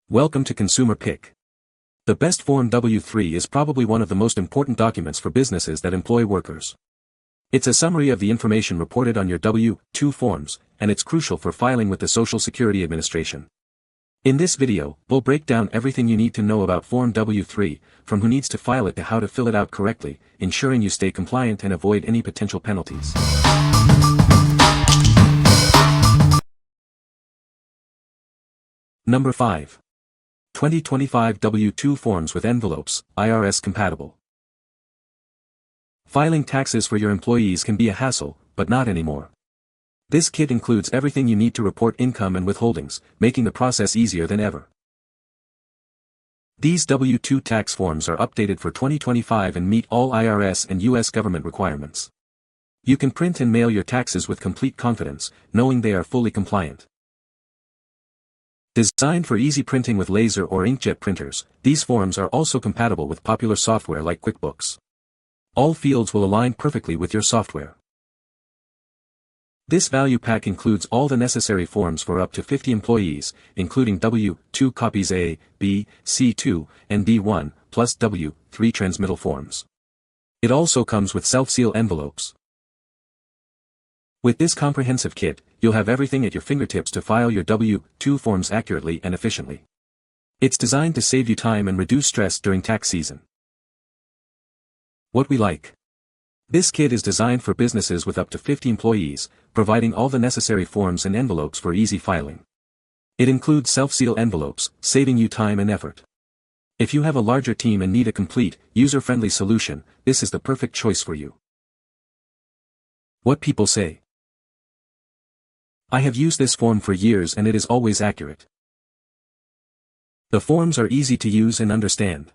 Welcome to Consumer Pick. The best Form W-3 is probably one of the most important documents for businesses that employ workers. It's a summary of the information reported on your W-2 forms, and it's crucial for filing with the Social Security Administration. In this video, we'll break down everything you need to know about Form W-3, from who needs to file it to how to fill it out correctly, ensuring you stay compliant and avoid any potential penalties. Number 5. 2025 W-2 forms with envelopes, IRS Compatible. Filing taxes for your employees can be a hassle, but not anymore. This kit includes everything you need to report income and withholdings, making the process easier than ever. These W-2 tax forms are updated for 2025 and meet all IRS and U.S. government requirements. You can print and mail your taxes with complete confidence, knowing they are fully compliant. Designed for easy printing with laser or inkjet printers, these forms are also compatible with popular software like QuickBooks. All fields will align perfectly with your software. This value pack includes all the necessary forms for up to 50 employees, including W-2 copies A, B, C2, and D1, plus W-3 transmittal forms. It also comes with self-seal envelopes. With this comprehensive kit, you'll have everything at your fingertips to file your W-2 forms accurately and efficiently. It's designed to save you time and reduce stress during tax season. What we like. This kit is designed for businesses with up to 50 employees, providing all the necessary forms and envelopes for easy filing. It includes self-seal envelopes, saving you time and effort. If you have a larger team and need a complete, user-friendly solution, this is the perfect choice for you. What people say. I have used this form for years and it is always accurate. The forms are easy to use and understand.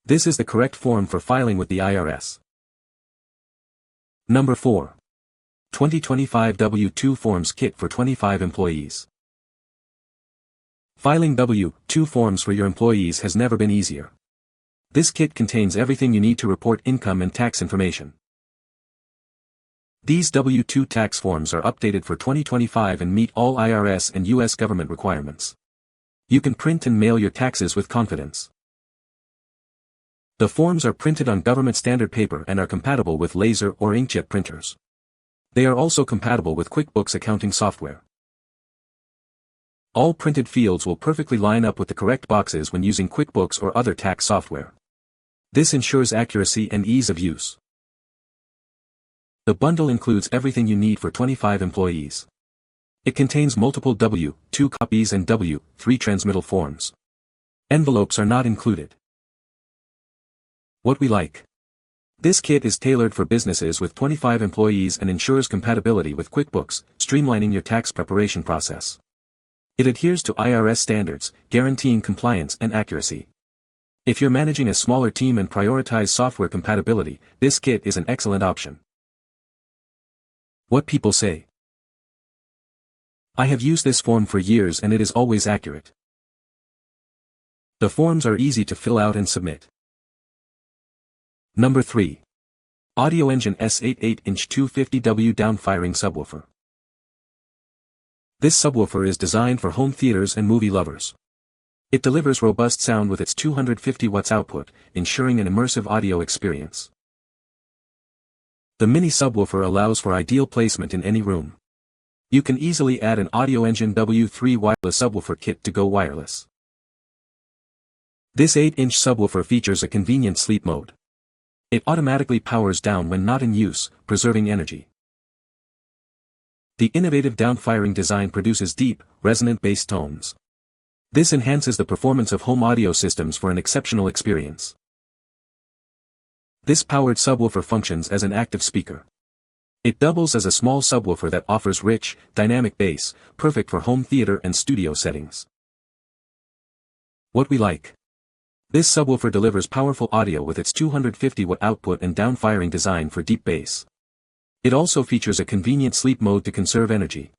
This is the correct form for filing with the IRS. Number 4. 2025 W-2 Forms Kit for 25 employees. Filing W-2 forms for your employees has never been easier. This kit contains everything you need to report income and tax information. These W-2 tax forms are updated for 2025 and meet all IRS and U.S. government requirements. You can print and mail your taxes with confidence. The forms are printed on government standard paper and are compatible with laser or inkjet printers. They are also compatible with QuickBooks accounting software. All printed fields will perfectly line up with the correct boxes when using QuickBooks or other tax software. This ensures accuracy and ease of use. The bundle includes everything you need for 25 employees. It contains multiple W-2 copies and W-3 transmittal forms. Envelopes are not included. What we like. This kit is tailored for businesses with 25 employees and ensures compatibility with QuickBooks, streamlining your tax preparation process. It adheres to IRS standards, guaranteeing compliance and accuracy. If you're managing a smaller team and prioritize software compatibility, this kit is an excellent option. What people say. I have used this form for years and it is always accurate. The forms are easy to fill out and submit. Number 3. Audioengine S8 8-inch 250W downfiring subwoofer. This subwoofer is designed for home theaters and movie lovers. It delivers robust sound with its 250 watts output, ensuring an immersive audio experience. The mini subwoofer allows for ideal placement in any room. You can easily add an Audioengine W-3 wireless subwoofer kit to go wireless. This 8-inch subwoofer features a convenient sleep mode. It automatically powers down when not in use, preserving energy. The innovative downfiring design produces deep, resonant bass tones. This enhances the performance of home audio systems for an exceptional experience. This powered subwoofer functions as an active speaker. It doubles as a small subwoofer that offers rich, dynamic bass, perfect for home theater and studio settings. What we like. This subwoofer delivers powerful audio with its 250 watt output and downfiring design for deep bass. It also features a convenient sleep mode to conserve energy.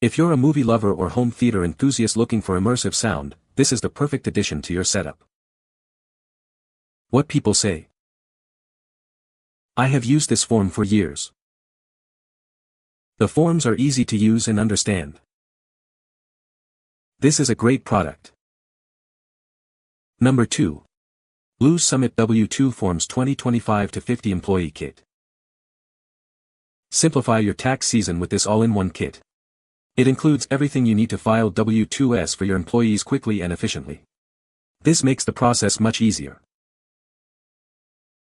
If you're a movie lover or home theater enthusiast looking for immersive sound, this is the perfect addition to your setup. What people say. I have used this form for years. The forms are easy to use and understand. This is a great product. Number 2. Blues Summit W2 Forms 2025 to 50 Employee Kit. Simplify your tax season with this all-in-one kit. It includes everything you need to file W2s for your employees quickly and efficiently. This makes the process much easier.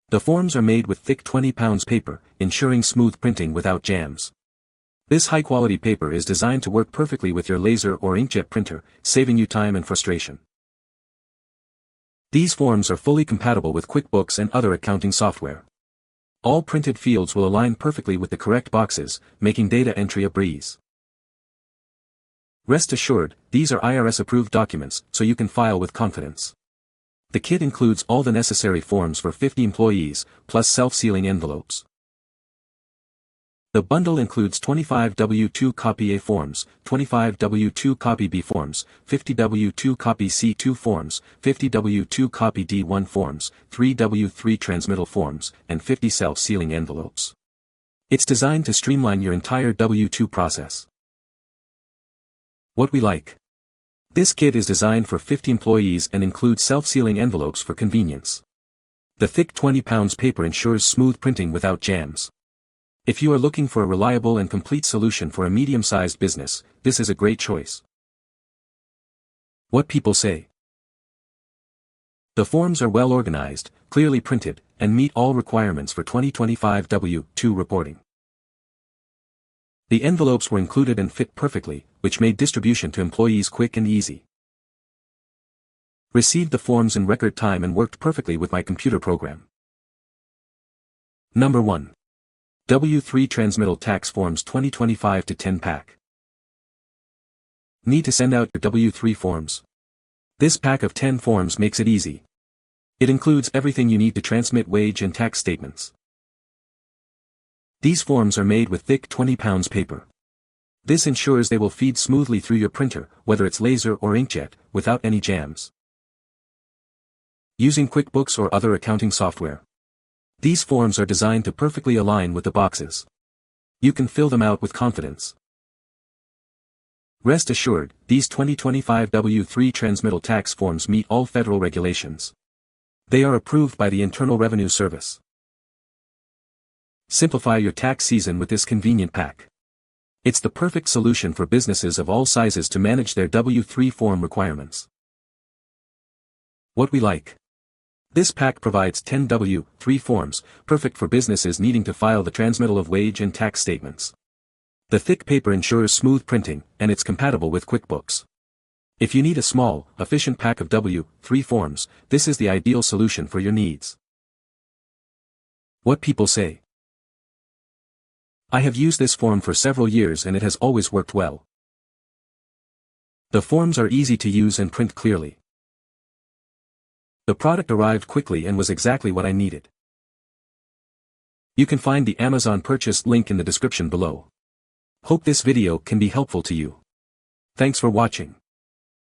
The forms are made with thick 20 pounds paper, ensuring smooth printing without jams. This high-quality paper is designed to work perfectly with your laser or inkjet printer, saving you time and frustration. These forms are fully compatible with QuickBooks and other accounting software. All printed fields will align perfectly with the correct boxes, making data entry a breeze. Rest assured, these are IRS-approved documents, so you can file with confidence. The kit includes all the necessary forms for 50 employees, plus self-sealing envelopes. The bundle includes 25 W2 Copy A forms, 25 W2 Copy B forms, 50 W2 Copy C2 forms, 50 W2 Copy D1 forms, 3 W3 Transmittal forms, and 50 self-sealing envelopes. It's designed to streamline your entire W2 process. What we like. This kit is designed for 50 employees and includes self-sealing envelopes for convenience. The thick 20 pounds paper ensures smooth printing without jams. If you are looking for a reliable and complete solution for a medium-sized business, this is a great choice. What people say. The forms are well organized, clearly printed, and meet all requirements for 2025 W2 reporting. The envelopes were included and fit perfectly, which made distribution to employees quick and easy. Received the forms in record time and worked perfectly with my computer program. Number 1. W3 Transmittal Tax Forms 2025 to 10 pack. Need to send out your W3 forms? This pack of 10 forms makes it easy. It includes everything you need to transmit wage and tax statements. These forms are made with thick 20 pounds paper. This ensures they will feed smoothly through your printer, whether it's laser or inkjet, without any jams. Using QuickBooks or other accounting software. These forms are designed to perfectly align with the boxes. You can fill them out with confidence. Rest assured, these 2025 W3 Transmittal tax forms meet all federal regulations. They are approved by the Internal Revenue Service. Simplify your tax season with this convenient pack. It's the perfect solution for businesses of all sizes to manage their W3 form requirements. What we like. This pack provides 10 W3 forms, perfect for businesses needing to file the transmittal of wage and tax statements. The thick paper ensures smooth printing, and it's compatible with QuickBooks. If you need a small, efficient pack of W3 forms, this is the ideal solution for your needs. What people say. I have used this form for several years and it has always worked well. The forms are easy to use and print clearly. The product arrived quickly and was exactly what I needed. You can find the Amazon purchase link in the description below. Hope this video can be helpful to you. Thanks for watching.